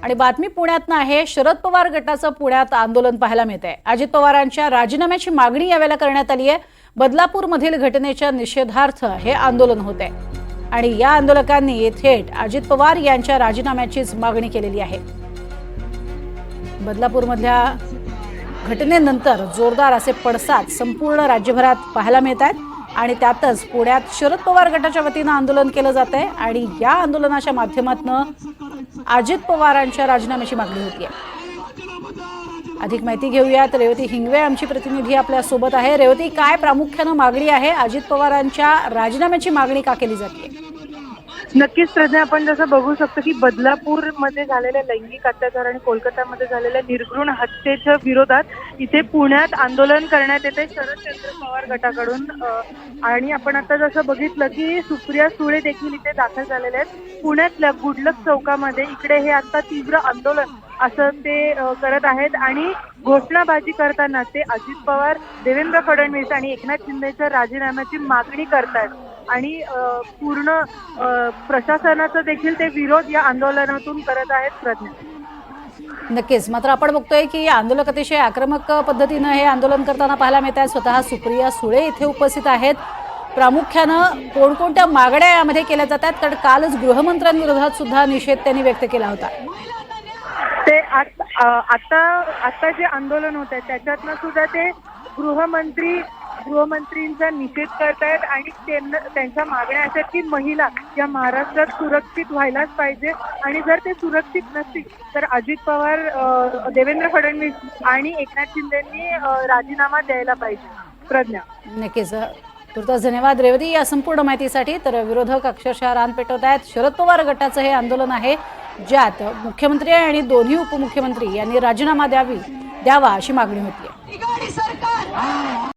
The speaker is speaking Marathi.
आणि बातमी पुण्यातनं आहे। शरद पवार गटाचं पुण्यात आंदोलन पाहायला मिळतंय। अजित पवारांच्या राजीनाम्याची मागणी यावेळेला करण्यात आली आहे। बदलापूरमधील घटनेच्या निषेधार्थ हे आंदोलन होते आणि या आंदोलकांनी थेट अजित पवार यांच्या राजीनाम्याचीच मागणी केलेली आहे। बदलापूरमधल्या घटनेनंतर जोरदार असे पडसाद संपूर्ण राज्यभरात पाहायला मिळतात आणि त्यातच पुण्यात शरद पवार गटाच्या वतीने आंदोलन केलं जात आहे आणि या आंदोलनाच्या माध्यमातून अजित पवारांच्या राजीनाम्याची मागणी होती आहे। अधिक माहिती घेऊयात। रेवती हिंगवे आमची प्रतिनिधी आपल्या सोबत आहे। रेवती, काय प्रामुख्याने मागणी आहे? अजित पवारांच्या राजीनाम्याची मागणी का केली जाते? नक्कीच प्रज्ञा, आपण जसं बघू शकतो की बदलापूरमध्ये झालेल्या लैंगिक अत्याचार आणि कोलकातामध्ये झालेल्या निर्घृण हत्येच्या विरोधात इथे पुण्यात आंदोलन करण्यात येते शरदचंद्र पवार गटाकडून। आणि आपण आता जसं बघितलं की सुप्रिया सुळे देखील इथे दाखल झालेले आहेत पुण्यातल्या गुडलक चौकामध्ये। इकडे हे आता तीव्र आंदोलन असं ते करत आहेत आणि घोषणाबाजी करताना ते अजित पवार, देवेंद्र फडणवीस आणि एकनाथ शिंदेच्या राजीनाम्याची मागणी करतात आणि पूर्ण प्रशासनाचा देखील ते विरोध या आंदोलनातून करत आहेत प्रज्ञा। नक्कीच, मात्र आपण बघतोय की आंदोलक अतिशय आक्रमक पद्धतीने हे आंदोलन करताना पाहायला मिळत आहे। स्वतः सुप्रिया सुळे इथे उपस्थित आहेत। प्रामुख्याने कोणकोणत्या मागण्या यामध्ये केल्या जातात? कारण कालच गृहमंत्र्यांविरोधात सुद्धा निषेध त्यांनी व्यक्त केला होता। ते आता जे आंदोलन होत आहे त्याच्यातनं सुद्धा ते गृहमंत्रींचा निषेध करतायत आणि त्यांच्या मागण्या आहेत की महिला या महाराष्ट्रात सुरक्षित व्हायलाच पाहिजे आणि जर ते सुरक्षित नसतील तर अजित पवार, देवेंद्र फडणवीस आणि एकनाथ शिंदेंनी राजीनामा द्यायला पाहिजे। प्रज्ञा, नक्कीच, तुर्तास धन्यवाद रेवती या संपूर्ण माहितीसाठी। तर विरोधक अक्षरशः रान पेटवत आहेत। शरद पवार गटाचं हे आंदोलन आहे ज्यात मुख्यमंत्री आणि दोन्ही उपमुख्यमंत्री यांनी राजीनामा द्यावा अशी मागणी होती आहे।